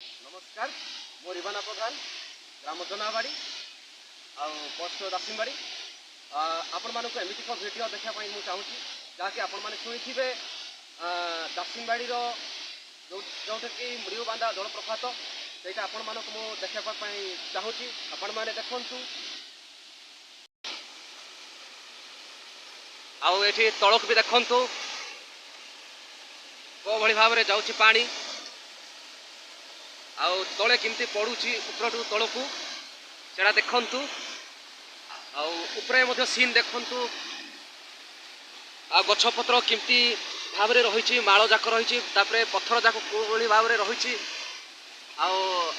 नमस्कार मो रिवाना प्रधान ग्राम जनाबाड़ी पोस्ट दासिमबाड़ी आपण मानक एमती एक भिडियो देखापी मुझे चाहूँगी जहाँकि आपण मैंने शुणी दासिमबाड़ी जो कि मृगबांधा जलप्रपात से आपण मानक मु देखापी चाहूँगी आपण मैंने देखु आठी तलक भी देखु को भाई भाव में जाऊँगी पानी आउ तले केमती पड़ुची ऊपर तलकू से देखु आउ सीन देखु आ गछपत्र केमती भाव में रही माल जाक रही पत्थर जाक कोई भाव में रही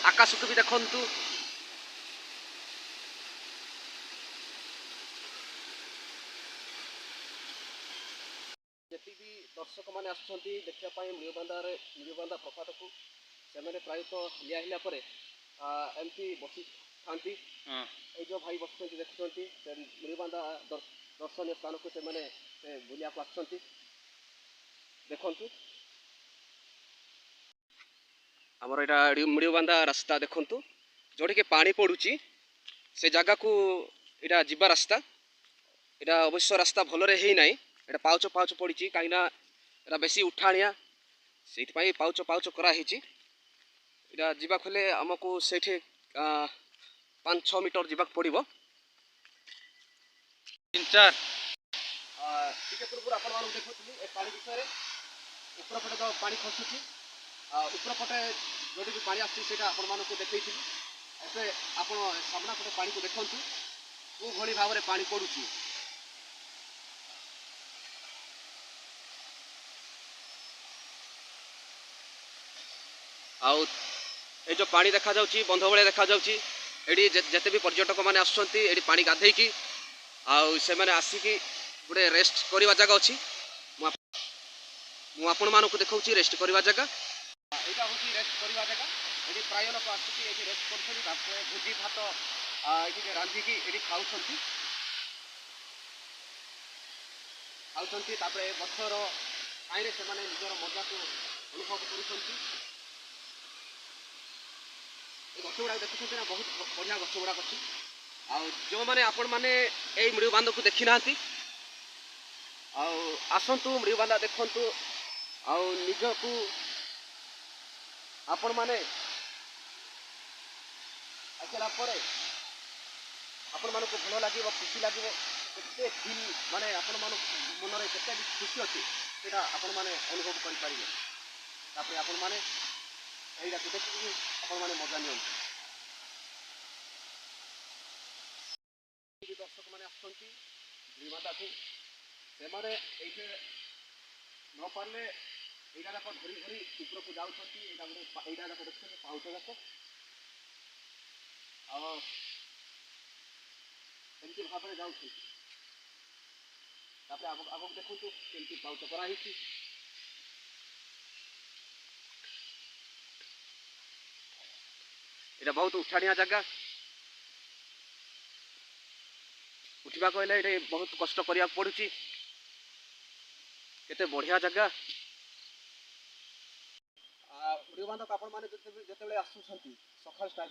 आकाश को भी देखु जी भी दर्शक मैंने आसपाई मृगबांधा प्रपात को से प्रायतः लिया पर एमती बसी था जो भाई बस देखुं मृगबांधा दर्शनीय स्थान को से बुलिया देखु आमर यहाँ मृगबांधा रास्ता देखु जोड़ी के पानी पड़ुची से जगह को यहाँ जीवा रास्ता यहाँ अवश्य रास्ता भलरे ही ना यहाँ पाउच पाउच पड़ी कहीं बेसी उठाणिया से पाउच पाउच कराही यहाँ जीवा हेल्ले आमको से 5-6 मीटर जीवा पड़ो 3-4 पूर्व आप देखुली ए पानी विषय ऊपर पटे जो पानी खसुची ऊपर पटे जो भी पानी आसी देखी ऐसे आप सामना पटे पानी को देखु को भली भाव में पानी पड़ुची आउ ये जो पानी देखा जाउची बंध भाई देखा जाउची एडी जेते भी पर्यटक माने आसुचंती एडी पानी गाधे की आउ से माने आसिकी गोटे रेस्ट करवा जगह अच्छी आपण मानक देखा रेस्ट करवा जगह यहाँ हूँ रेस्ट करवा जगह ये प्राय लोक आसिकी रेस्ट कर भोजी भात ये रांधिकी ये खाऊँ गचर छाई से निजर मजा को अनुभव कर गछ गुड़ा देखुं ना बहुत बढ़िया गछ गुड़ाक अच्छी जो मैंने आपण मैंने यही मृगबांध को देखी ना आसतु मृगबांधा देखु निज को आपण मैंने आसला आपण मान भल लगे खुशी लगे केते फील माने आपण मान मन में केते खुशी अच्छी से आपण मैंने अनुभव करें आपण मैंने यही देखिए आपण मैंने मजा नि दर्शक मैंने आसमांधा को से न पारे यहाँ जाक धरी धरी ऊपर को जाऊँ यहाँ जाक देखते पाउच जाक एमती भाव में जाऊँ आगे देखु केमती पाउच कराही ये बहुत उठाणिया जगह उठा कहले ये बहुत कष्ट करिया पड़ुची केते बढ़िया जगह मृगबांध को आपण मैंने जिते आसुंट सकाल टाइम